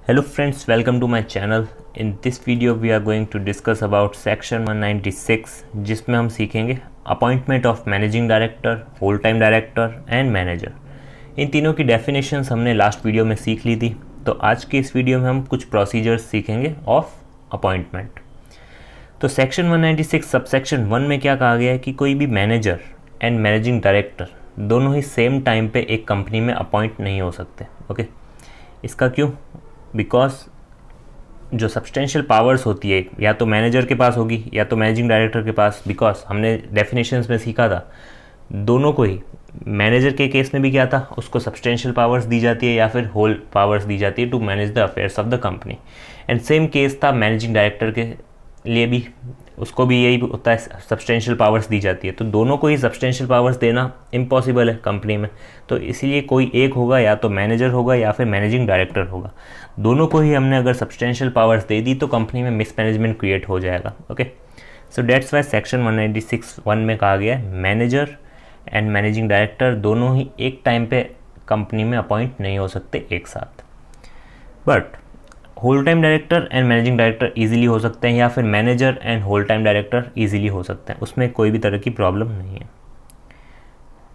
Hello friends, welcome to my channel. In this video we are going to discuss about section 196 जिसमें हम सीखेंगे appointment of managing director, whole time director and manager. इन तीनों की definitions हमने last video में सीख ली थी, तो आज के इस वीडियो में हम कुछ प्रोसीजर्स सीखेंगे ऑफ अपॉइंटमेंट। तो सेक्शन 196 सबसेक्शन 1 में क्या कहा गया है कि कोई भी मैनेजर एंड मैनेजिंग डायरेक्टर दोनों ही सेम टाइम पे एक कंपनी में अपॉइंट नहीं हो सकते। ओके, इसका क्यों? बिकॉज जो सब्सटेंशियल पावर्स होती है या तो मैनेजर के पास होगी या तो मैनेजिंग डायरेक्टर के पास। बिकॉज हमने डेफिनेशंस में सीखा था दोनों को ही, मैनेजर के केस में भी क्या था, उसको सब्सटेंशियल पावर्स दी जाती है या फिर होल पावर्स दी जाती है to manage the affairs of the company. And same case था मैनेजिंग डायरेक्टर के लिए भी, उसको भी यही होता है, सब्सटेंशियल पावर्स दी जाती है। तो दोनों को ही सब्सटेंशियल पावर्स देना इम्पॉसिबल है कंपनी में, तो इसीलिए कोई एक होगा, या तो मैनेजर होगा या फिर मैनेजिंग डायरेक्टर होगा। दोनों को ही हमने अगर सब्सटेंशियल पावर्स दे दी तो कंपनी में मिसमैनेजमेंट क्रिएट हो जाएगा। Okay, so that's why section 196(1) में कहा गया है मैनेजर एंड मैनेजिंग डायरेक्टर दोनों ही एक टाइम पे कंपनी में अपॉइंट नहीं हो सकते एक साथ। But whole time director and managing director easily हो सकते हैं, या फिर manager and whole time director easily हो सकते हैं, उसमें कोई भी तरह की प्रॉब्लम नहीं है।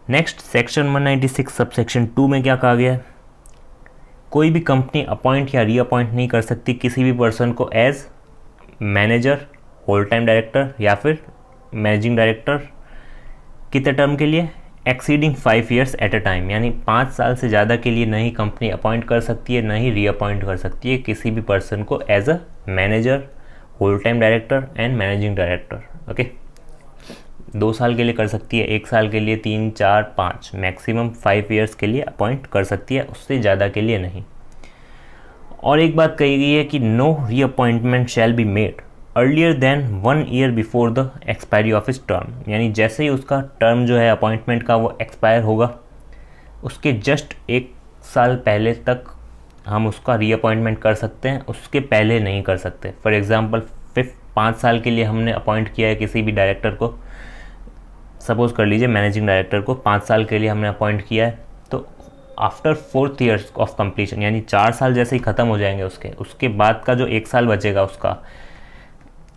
नेक्स्ट सेक्शन 196 सबसेक्शन 2 में क्या कहा गया है, कोई भी कंपनी अपॉइंट या रीअपॉइंट नहीं कर सकती किसी भी पर्सन को as manager, whole time director या फिर मैनेजिंग डायरेक्टर कितने टर्म के लिए, exceeding 5 years at a time, यानी 5 साल से ज़्यादा के लिए नहीं कंपनी अपॉइंट कर सकती है, ना ही रीअपॉइंट कर सकती है किसी भी पर्सन को as a manager, whole time director and managing director. Okay, 2 साल के लिए कर सकती है, 1 साल के लिए, 3, 4, 5, मैक्सिमम 5 years के लिए अपॉइंट कर सकती है, उससे ज़्यादा के लिए नहीं। और एक बात कही गई है कि no reappointment shall be made earlier than 1 year before the expiry of his term, यानी जैसे ही उसका टर्म जो है अपॉइंटमेंट का वो एक्सपायर होगा उसके जस्ट 1 साल पहले तक हम उसका रीअपॉइंटमेंट कर सकते हैं, उसके पहले नहीं कर सकते। फॉर एग्जांपल 5 साल के लिए हमने अपॉइंट किया है किसी भी डायरेक्टर को, सपोज कर लीजिए मैनेजिंग डायरेक्टर को 5 साल के लिए हमने अपॉइंट किया है, तो after 4th year of completion, यानी 4 साल जैसे ही ख़त्म हो जाएंगे उसके बाद का जो 1 साल बचेगा उसका,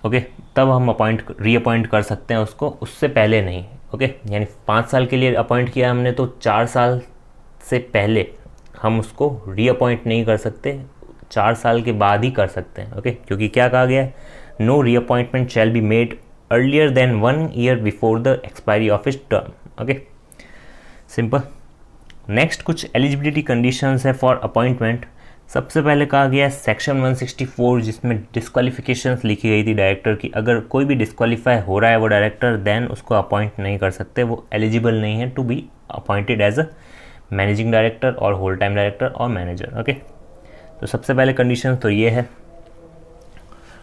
ओके, तब हम रीअपॉइंट कर सकते हैं उसको, उससे पहले नहीं। ओके, यानी 5 साल के लिए अपॉइंट किया हमने, तो 4 साल से पहले हम उसको रीअपॉइंट नहीं कर सकते, 4 साल के बाद ही कर सकते हैं। ओके, क्योंकि क्या कहा गया है, no reappointment shall be made earlier than 1 year before the expiry of his term. Okay, simple. Next कुछ एलिजिबिलिटी कंडीशंस है फॉर अपॉइंटमेंट। सबसे पहले कहा गया है सेक्शन 164, जिसमें डिस्क्वालिफिकेशंस लिखी गई थी डायरेक्टर की। अगर कोई भी डिस्क्वालीफाई हो रहा है वो डायरेक्टर, देन उसको अपॉइंट नहीं कर सकते, वो एलिजिबल नहीं है to be appointed as a managing director or whole time director or manager. Okay, तो सबसे पहले कंडीशन तो ये है।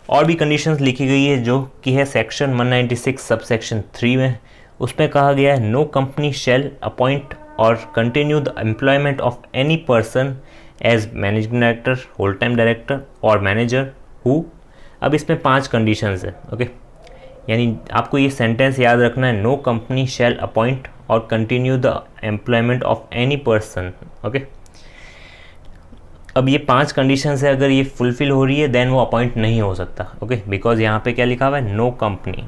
और भी कंडीशंस लिखी गई है जो कि है सेक्शन 196 सबसेक्शन 3 में। उसमें कहा गया है no company shall appoint or continue the employment of any person as managing director, whole time director or manager who. अब इसमें 5 कंडीशंस है। ओके, यानी आपको ये सेंटेंस याद रखना है, no company shall appoint or continue the employment of any person. Okay, अब ये 5 कंडीशंस है, अगर ये फुलफिल हो रही है देन वो अपॉइंट नहीं हो सकता। ओके, बिकॉज यहाँ पे क्या लिखा हुआ है, no company,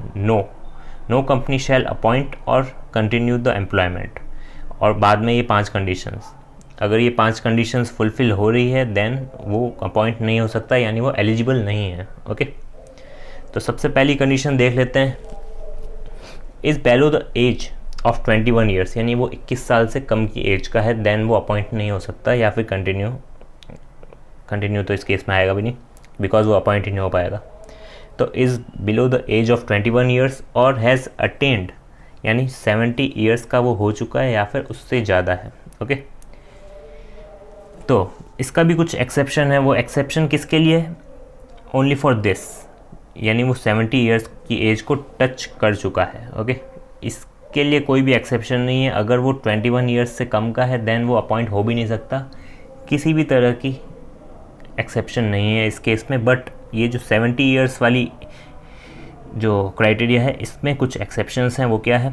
no company shall appoint or continue the employment, और बाद में ये 5 कंडीशंस। अगर ये 5 कंडीशंस फुलफिल हो रही है देन वो अपॉइंट नहीं हो सकता, यानी वो एलिजिबल नहीं है। ओके, तो सबसे पहली कंडीशन देख लेते हैं, is below the age of 21 years, यानी वो 21 साल से कम की एज का है, देन वो अपॉइंट नहीं हो सकता, या फिर कंटिन्यू तो इस केस में आएगा भी नहीं, बिकॉज वो अपॉइंट ही नहीं हो पाएगा। तो is below the age of 21 years or has attained, यानी 70 years का वो हो चुका है या फिर उससे ज़्यादा है। ओके, तो इसका भी कुछ एक्सेप्शन है। वो एक्सेप्शन किसके लिए है, ओनली फॉर दिस, यानी वो 70 years की एज को टच कर चुका है। ओके, इसके लिए कोई भी एक्सेप्शन नहीं है। अगर वो 21 years से कम का है देन वो अपॉइंट हो भी नहीं सकता, किसी भी तरह की एक्सेप्शन नहीं है इस केस में। बट ये जो 70 years वाली जो क्राइटेरिया है, इसमें कुछ एक्सेप्शंस हैं। वो क्या है,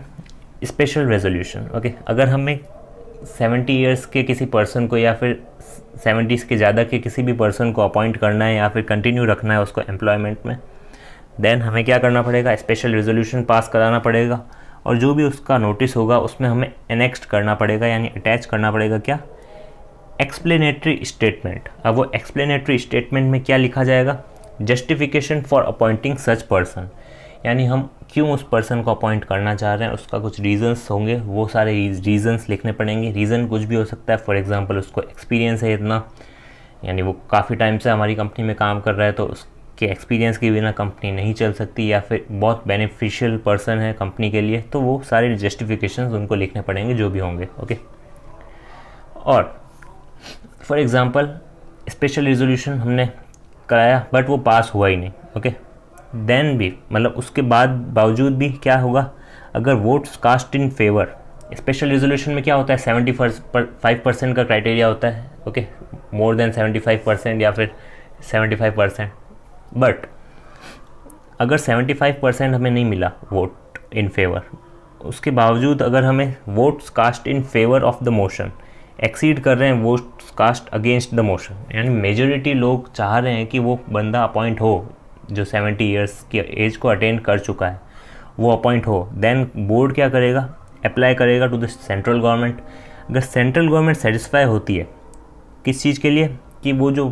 स्पेशल रेजोल्यूशन। ओके, अगर हमें 70 ईयर्स के किसी पर्सन को या फिर 70s के ज़्यादा के किसी भी पर्सन को अपॉइंट करना है या फिर कंटिन्यू रखना है उसको एम्प्लॉयमेंट में, देन हमें क्या करना पड़ेगा, स्पेशल रेजोल्यूशन पास कराना पड़ेगा और जो भी उसका नोटिस होगा उसमें हमें एनेक्स्ट करना पड़ेगा यानी अटैच करना पड़ेगा क्या, एक्सप्लेनेटरी स्टेटमेंट। अब वो एक्सप्लेनेटरी स्टेटमेंट में क्या लिखा जाएगा, justification for appointing such person, यानी हम क्यों उस पर्सन को अपॉइंट करना चाह रहे हैं, उसका कुछ रीजंस होंगे, वो सारे रीजंस लिखने पड़ेंगे। रीज़न कुछ भी हो सकता है, फॉर एग्जांपल उसको एक्सपीरियंस है इतना, यानी वो काफ़ी टाइम से हमारी कंपनी में काम कर रहा है तो उसके एक्सपीरियंस के बिना कंपनी नहीं चल सकती, या फिर बहुत बेनिफिशियल पर्सन है कंपनी के लिए, तो वो सारे जस्टिफिकेशंस उनको लिखने पड़ेंगे जो भी होंगे। ओके, और फॉर एग्ज़ाम्पल स्पेशल रेजोल्यूशन हमने कराया बट वो पास हुआ ही नहीं, ओके, देन भी मतलब उसके बावजूद भी क्या होगा, अगर votes cast in favour, special resolution में क्या होता है 75% का क्राइटेरिया होता है, ओके, मोर देन 75% या फिर 75%, बट अगर 75% हमें नहीं मिला वोट इन फेवर, उसके बावजूद अगर हमें votes cast in favour of the motion exceed कर रहे हैं votes cast against the motion, यानी मेजोरिटी लोग चाह रहे हैं कि वो बंदा अपॉइंट हो जो 70 ईयर्स की एज को अटेंड कर चुका है, वो अपॉइंट हो, देन बोर्ड क्या करेगा, अप्लाई करेगा टू द सेंट्रल गवर्नमेंट। अगर सेंट्रल गवर्नमेंट सेटिस्फाई होती है किस चीज़ के लिए, कि वो जो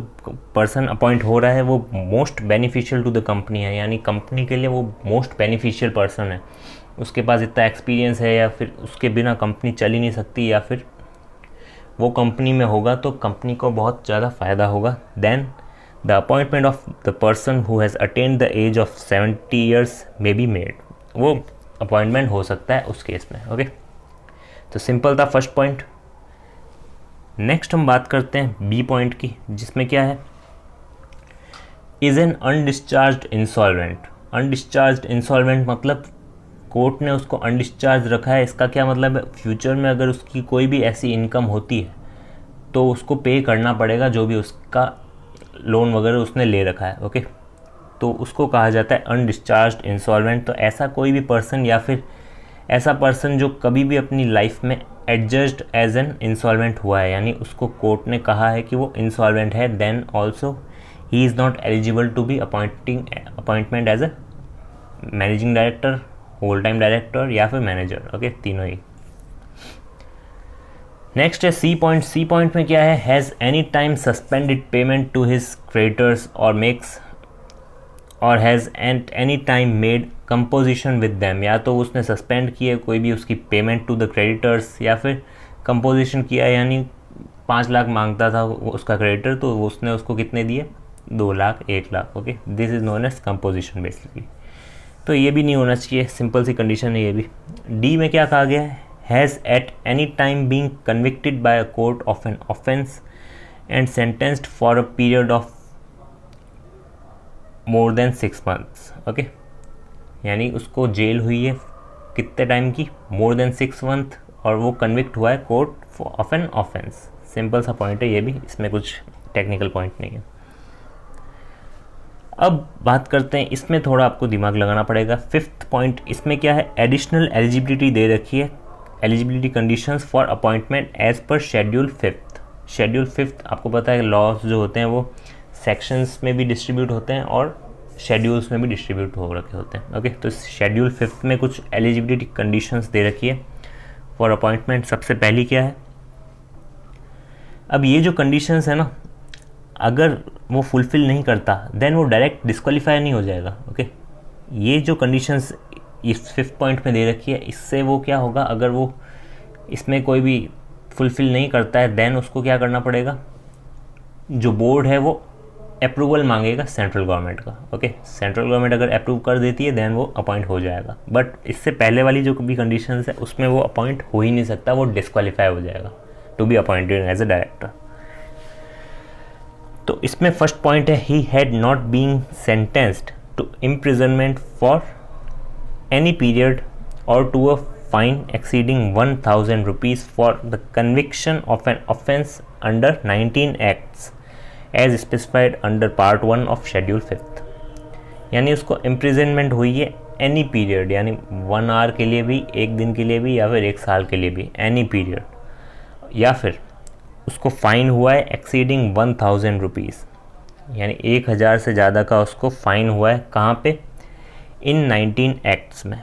पर्सन अपॉइंट हो रहा है वो most beneficial to the company है, यानी कंपनी के लिए वो मोस्ट बेनिफिशियल पर्सन है, उसके पास इतना एक्सपीरियंस है या फिर उसके बिना कंपनी चल ही नहीं सकती, या फिर वो कंपनी में होगा तो कंपनी को बहुत ज़्यादा फ़ायदा होगा, then the appointment of the person who has attained the age of 70 years may be made, वो अपॉइंटमेंट हो सकता है उस केस में। ओके, तो सिंपल था फर्स्ट पॉइंट। नेक्स्ट हम बात करते हैं बी पॉइंट की, जिसमें क्या है, इज़ एन अनडिस्चार्ज्ड इंसॉल्वेंट। अनडिस्चार्ज्ड इंसॉल्वेंट मतलब कोर्ट ने उसको अनडिस्चार्ज रखा है, इसका क्या मतलब है, फ्यूचर में अगर उसकी कोई भी ऐसी इनकम होती है तो उसको पे करना पड़ेगा जो भी उसका लोन वगैरह उसने ले रखा है। ओके, तो उसको कहा जाता है अनडिस्चार्ज्ड इंसॉल्वेंट। तो ऐसा कोई भी पर्सन या फिर ऐसा पर्सन जो कभी भी अपनी लाइफ में एडजस्ड एज एन इंसॉल्वेंट हुआ है, यानी उसको कोर्ट ने कहा है कि वो इंसॉल्वेंट है, then also he is not eligible to be appointment as a managing director, whole time director या फिर मैनेजर। ओके, तीनों ही। नेक्स्ट है सी पॉइंट। सी पॉइंट में क्या है, has any time suspended payment to his creditors or makes or has at any time made composition with them, या तो उसने सस्पेंड किया कोई भी उसकी पेमेंट टू द क्रेडिटर्स या फिर कंपोजिशन किया, यानी 5 लाख मांगता था उसका क्रेडिटर तो उसने उसको कितने दिए, 2 lakh 1 lakh. Okay, this is known as composition basically. तो ये भी नहीं होना चाहिए, सिंपल सी कंडीशन है ये भी। डी में क्या कहा गया है, has at any time being convicted by a court of an offence and sentenced for a period of more than 6 months. Okay, यानी उसको जेल हुई है कितने टाइम की, मोर देन 6 मंथ, और वो कन्विक्ट हुआ है court of an offence. Simple सा पॉइंट है ये भी, इसमें कुछ टेक्निकल पॉइंट नहीं है। अब बात करते हैं, इसमें थोड़ा आपको दिमाग लगाना पड़ेगा। 5th पॉइंट, इसमें क्या है, एडिशनल एलिजिबिलिटी दे रखी है, eligibility conditions for appointment as per schedule 5th। Schedule 5th आपको पता है लॉज जो होते हैं वो सेक्शंस में भी डिस्ट्रीब्यूट होते हैं और शेड्यूल्स में भी डिस्ट्रीब्यूट हो रखे होते हैं। ओके, तो शेड्यूल 5th में कुछ एलिजिबिलिटी कंडीशंस दे रखी है फॉर अपॉइंटमेंट। सबसे पहली क्या है, अब ये जो कंडीशंस है ना, अगर वो फुलफ़िल नहीं करता देन वो डायरेक्ट डिस्क्वालीफाई नहीं हो जाएगा। ओके, ये जो कंडीशंस इस 5th पॉइंट में दे रखी है, इससे वो क्या होगा, अगर वो इसमें कोई भी फुलफ़िल नहीं करता है देन उसको क्या करना पड़ेगा, जो बोर्ड है वो अप्रूवल मांगेगा सेंट्रल गवर्नमेंट का। ओके, सेंट्रल गवर्नमेंट अगर अप्रूव कर देती है देन वो अपॉइंट हो जाएगा, बट इससे पहले वाली जो भी कंडीशंस है उसमें वो अपॉइंट हो ही नहीं सकता, वो डिस्क्वालीफाई हो जाएगा to be appointed as a director. तो इसमें फर्स्ट पॉइंट है, he had not being sentenced to imprisonment for any period और to a fine exceeding 1000 rupees for the conviction of an offence under 19 acts as specified under part 1 of schedule 5th। यानी उसको imprisonment हुई है any period, यानी 1 our के लिए भी, 1 दिन के लिए भी, या फिर 1 साल के लिए भी, एनी पीरियड, या फिर उसको फ़ाइन हुआ है एक्सीडिंग 1000 रुपीज़, यानी 1000 से ज़्यादा का उसको फ़ाइन हुआ है। कहाँ पे? इन 19 एक्ट्स में।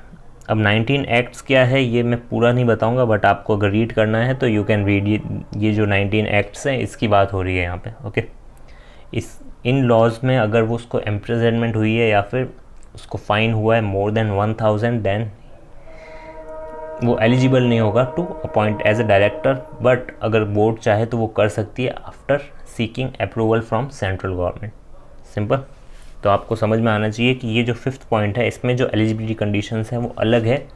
अब 19 एक्ट्स क्या है ये मैं पूरा नहीं बताऊंगा, बट आपको अगर रीड करना है तो यू कैन रीड। ये जो 19 एक्ट्स हैं इसकी बात हो रही है यहाँ पे, ओके। इन लॉज में अगर वो उसको इम्प्रिजनमेंट हुई है या फिर उसको फ़ाइन हुआ है मोर देन 1000, देन वो एलिजिबल नहीं होगा to appoint as a director. But अगर बोर्ड चाहे तो वो कर सकती है after seeking approval from central government. Simple. तो आपको समझ में आना चाहिए कि ये जो 5th पॉइंट है इसमें जो एलिजिबिलिटी कंडीशंस हैं वो अलग है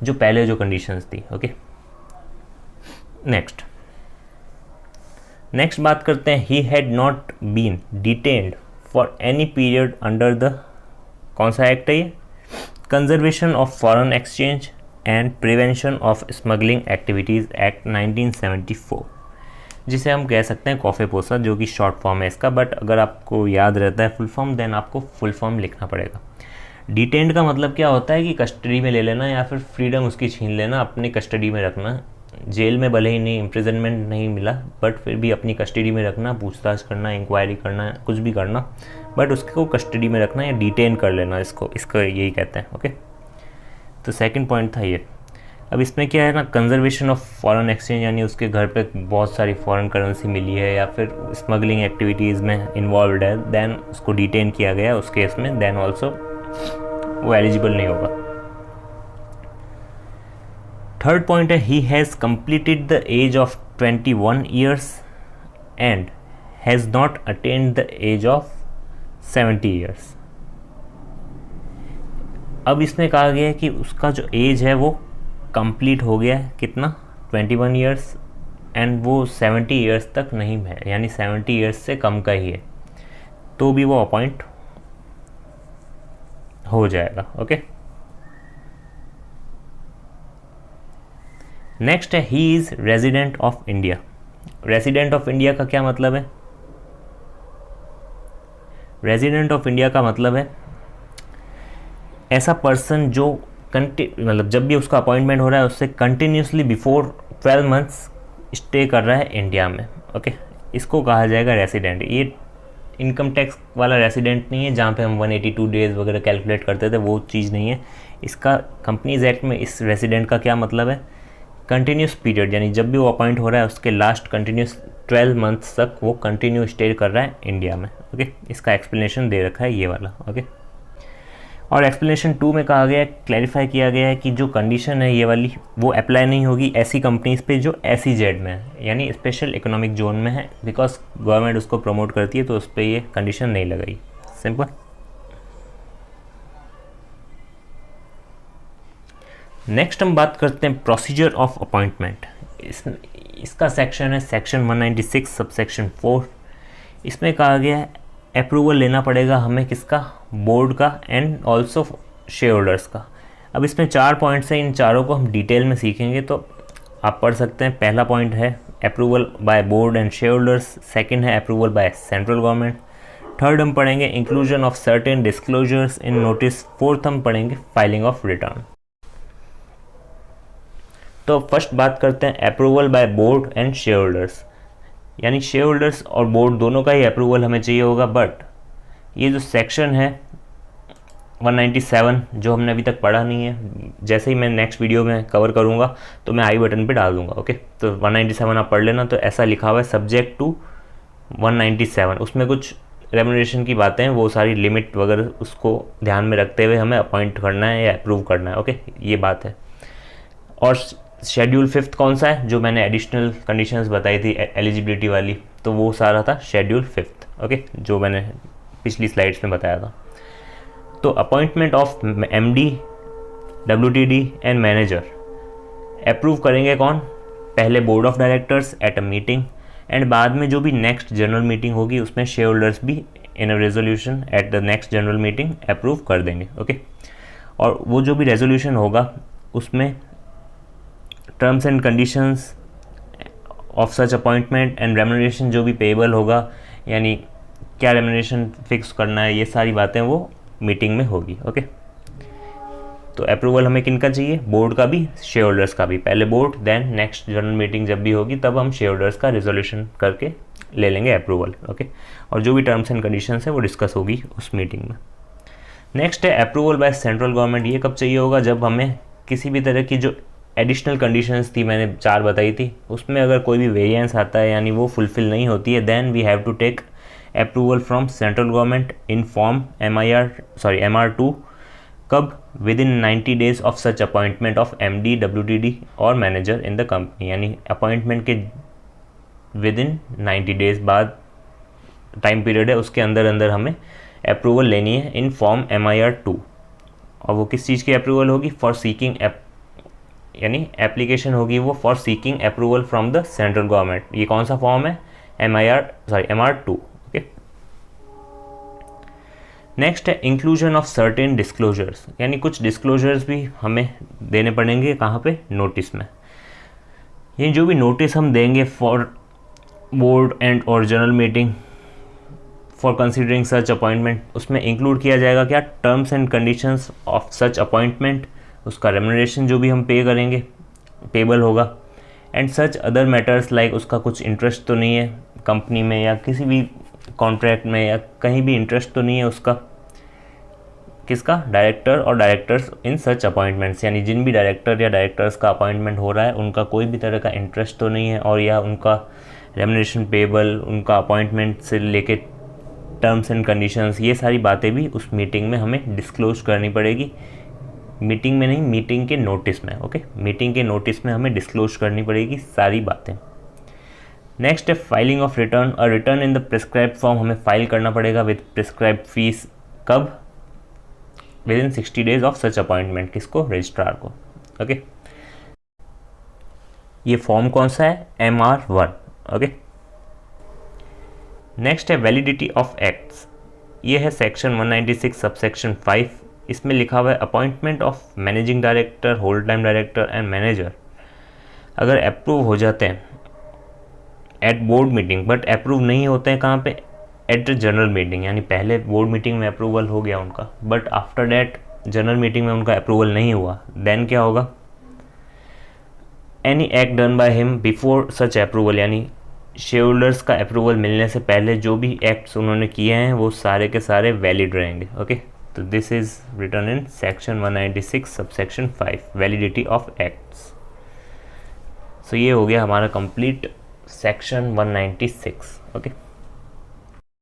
जो पहले जो कंडीशंस थी, ओके। नेक्स्ट बात करते हैं, he had not been detained for any period under the, कौन सा एक्ट है ये? Conservation of foreign exchange and prevention of smuggling activities act 1974, जिसे हम कह सकते हैं कॉफेपोसा, जो कि शॉर्ट फॉर्म है इसका। बट अगर आपको याद रहता है फुल फॉर्म, देन आपको फुल फॉर्म लिखना पड़ेगा। डिटेन्ड का मतलब क्या होता है कि कस्टडी में ले लेना या फिर फ्रीडम उसकी छीन लेना, अपनी कस्टडी में रखना। जेल में भले ही नहीं, इम्प्रिजनमेंट नहीं मिला, बट फिर भी अपनी कस्टडी में रखना, पूछताछ करना, इंक्वायरी करना, कुछ भी करना, बट उसको कस्टडी में रखना या डिटेन कर लेना, इसको यही कहते हैं, ओके। तो सेकंड पॉइंट था ये। अब इसमें क्या है ना, कंजर्वेशन ऑफ फॉरेन एक्सचेंज, यानी उसके घर पे बहुत सारी फॉरेन करेंसी मिली है या फिर स्मगलिंग एक्टिविटीज़ में इन्वॉल्व है, देन उसको डिटेन किया गया उस केस में, देन ऑल्सो वो एलिजिबल नहीं होगा। थर्ड पॉइंट है, he has completed the age of 21 years and has not attained the age of 70 years. अब इसमें कहा गया है कि उसका जो एज है वो कंप्लीट हो गया है, कितना? 21 ईयर्स, एंड वो 70 ईयर्स तक नहीं है, यानी 70 ईयर्स से कम का ही है, तो भी वो अपॉइंट हो जाएगा, ओके। नेक्स्ट है, he is resident of India. Resident of India का क्या मतलब है? रेजिडेंट ऑफ इंडिया का मतलब है ऐसा पर्सन जो मतलब जब भी उसका अपॉइंटमेंट हो रहा है उससे कंटिन्यूसली बिफोर 12 मंथ्स स्टे कर रहा है इंडिया में, ओके। इसको कहा जाएगा रेसिडेंट। ये इनकम टैक्स वाला रेसिडेंट नहीं है जहाँ पे हम 182 डेज़ वगैरह कैलकुलेट करते थे, वो चीज़ नहीं है। इसका कंपनीज एक्ट में इस रेसिडेंट का क्या मतलब है? कंटिन्यूस पीरियड, यानी जब भी वो अपॉइंट हो रहा है उसके लास्ट कंटिन्यूस 12 मंथ्स तक वो कंटिन्यू स्टे कर रहा है इंडिया में, ओके। इसका एक्सप्लेनेशन दे रखा है ये वाला, ओके। और एक्सप्लेनेशन 2 में कहा गया है, क्लैरिफाई किया गया है कि जो कंडीशन है ये वाली वो अप्लाई नहीं होगी ऐसी कंपनीज़ पे जो SEZ में है, यानी स्पेशल इकोनॉमिक जोन में है, बिकॉज गवर्नमेंट उसको प्रमोट करती है तो उस पर ये कंडीशन नहीं लगाई। सिंपल। नेक्स्ट हम बात करते हैं प्रोसीजर ऑफ अपॉइंटमेंट। इसका सेक्शन है सेक्शन 196 सबसेक्शन 4। इसमें कहा गया है अप्रूवल लेना पड़ेगा हमें, किसका? बोर्ड का एंड ऑल्सो शेयर होल्डर्स का। अब इसमें 4 पॉइंट्स हैं, इन चारों को हम डिटेल में सीखेंगे तो आप पढ़ सकते हैं। पहला पॉइंट है approval by board and shareholders, second है approval by central government, third हम पढ़ेंगे inclusion of certain disclosures in notice, fourth हम पढ़ेंगे फाइलिंग ऑफ रिटर्न। तो फर्स्ट बात करते हैं approval by board and shareholders, यानी शेयर होल्डर्स और बोर्ड दोनों का ही अप्रूवल हमें चाहिए होगा। बट ये जो सेक्शन है 197 जो हमने अभी तक पढ़ा नहीं है, जैसे ही मैं नेक्स्ट वीडियो में कवर करूँगा तो मैं आई बटन पे डाल दूँगा, ओके। तो 197 आप पढ़ लेना। तो ऐसा लिखा हुआ है सब्जेक्ट टू 197, उसमें कुछ रेम्यूनरेशन की बातें हैं, वो सारी लिमिट वगैरह उसको ध्यान में रखते हुए हमें अपॉइंट करना है या अप्रूव करना है, ओके। ये बात है। और शेड्यूल 5th कौन सा है? जो मैंने एडिशनल कंडीशंस बताई थी एलिजिबिलिटी वाली, तो वो सारा था शेड्यूल 5th, ओके, जो मैंने पिछली स्लाइड्स में बताया था। तो appointment of MD, WTD and manager approve करेंगे कौन? पहले board of directors at a meeting, and बाद में जो भी नेक्स्ट जनरल मीटिंग होगी उसमें शेयर होल्डर्स भी in a resolution at the next general meeting approve कर देंगे, ओके। और वो जो भी रेजोल्यूशन होगा उसमें terms and conditions of such appointment and remuneration जो भी पेएबल होगा, यानी क्या रेम्यूनरेशन फिक्स करना है, ये सारी बातें वो मीटिंग में होगी, ओके। तो अप्रूवल हमें किनका चाहिए, बोर्ड का भी, शेयर होल्डर्स का भी। पहले board, then next general meeting जब भी होगी तब हम शेयर होल्डर्स का रिजोल्यूशन करके ले लेंगे अप्रूवल। ओके, और जो भी टर्म्स एंड कंडीशंस है वो डिस्कस होगी उस मीटिंग में। नेक्स्ट है अप्रूवल बाय सेंट्रल गवर्नमेंट। ये कब चाहिए होगा, जब हमें किसी भी तरह की जो एडिशनल कंडीशंस थी, मैंने 4 बताई थी, उसमें अगर कोई भी वेरिएंस आता है यानी वो फुलफिल नहीं होती है, then we have to take approval from central government in form MR2। कब, within 90 days of such appointment of MD, WTD or manager in the company. यानी अपॉइंटमेंट के विद इन 90 डेज बाद time period है, उसके अंदर अंदर हमें approval लेनी है इन फॉर्म MIR2। और वो किस चीज़ की अप्रूवल होगी, फॉर सीकिंग यानी एप्लीकेशन होगी वो for seeking approval from the central government. ये कौन सा फॉर्म है, MR2। ओके, नेक्स्ट है इंक्लूजन ऑफ सर्टेन डिस्क्लोजर्स, यानी कुछ डिस्क्लोजर्स भी हमें देने पड़ेंगे कहाँ पे, नोटिस में। ये जो भी नोटिस हम देंगे फॉर बोर्ड एंड और general meeting for considering such appointment, उसमें इंक्लूड किया जाएगा क्या, terms and conditions of such appointment, उसका रेम्युनरेशन जो भी हम पे करेंगे पेबल होगा, and such other matters like उसका कुछ इंटरेस्ट तो नहीं है कंपनी में या किसी भी कॉन्ट्रैक्ट में या कहीं भी इंटरेस्ट तो नहीं है उसका, किसका, डायरेक्टर और डायरेक्टर्स इन सच अपॉइंटमेंट्स, यानी जिन भी डायरेक्टर या डायरेक्टर्स का अपॉइंटमेंट हो रहा है उनका कोई भी तरह का इंटरेस्ट तो नहीं है, और या उनका रेम्युनरेशन पेबल, उनका अपॉइंटमेंट से लेके टर्म्स एंड कंडीशंस, ये सारी बातें भी उस मीटिंग में हमें डिस्क्लोज करनी पड़ेगी। मीटिंग में नहीं, मीटिंग के नोटिस में। ओके, मीटिंग के नोटिस में हमें डिस्क्लोज करनी पड़ेगी सारी बातें। नेक्स्ट है फाइलिंग ऑफ रिटर्न। और return in the prescribed form हमें फाइल करना पड़ेगा विद प्रिस्क्राइब्ड फीस। कब, with in 60 days of such appointment, किसको, रजिस्ट्रार को। ओके, ये फॉर्म कौन सा है, MR1। ओके, नेक्स्ट है वैलिडिटी ऑफ एक्ट्स। ये है सेक्शन 196 सबसेक्शन 5। इसमें लिखा हुआ है appointment of managing director, whole time director and manager अगर अप्रूव हो जाते हैं at board meeting, but approve नहीं होते हैं कहाँ पे, एट द जनरल मीटिंग, यानी पहले बोर्ड मीटिंग में अप्रूवल हो गया उनका, but after that general meeting में उनका अप्रूवल नहीं हुआ, देन क्या होगा, any act done by him before such approval, यानी शेयर होल्डर्स का अप्रूवल मिलने से पहले जो भी एक्ट्स उन्होंने किए हैं वो सारे के सारे वैलिड रहेंगे। ओके, तो this is written in section 196 subsection 5, validity of acts. So ये हो गया हमारा कंप्लीट सेक्शन 196। ओके।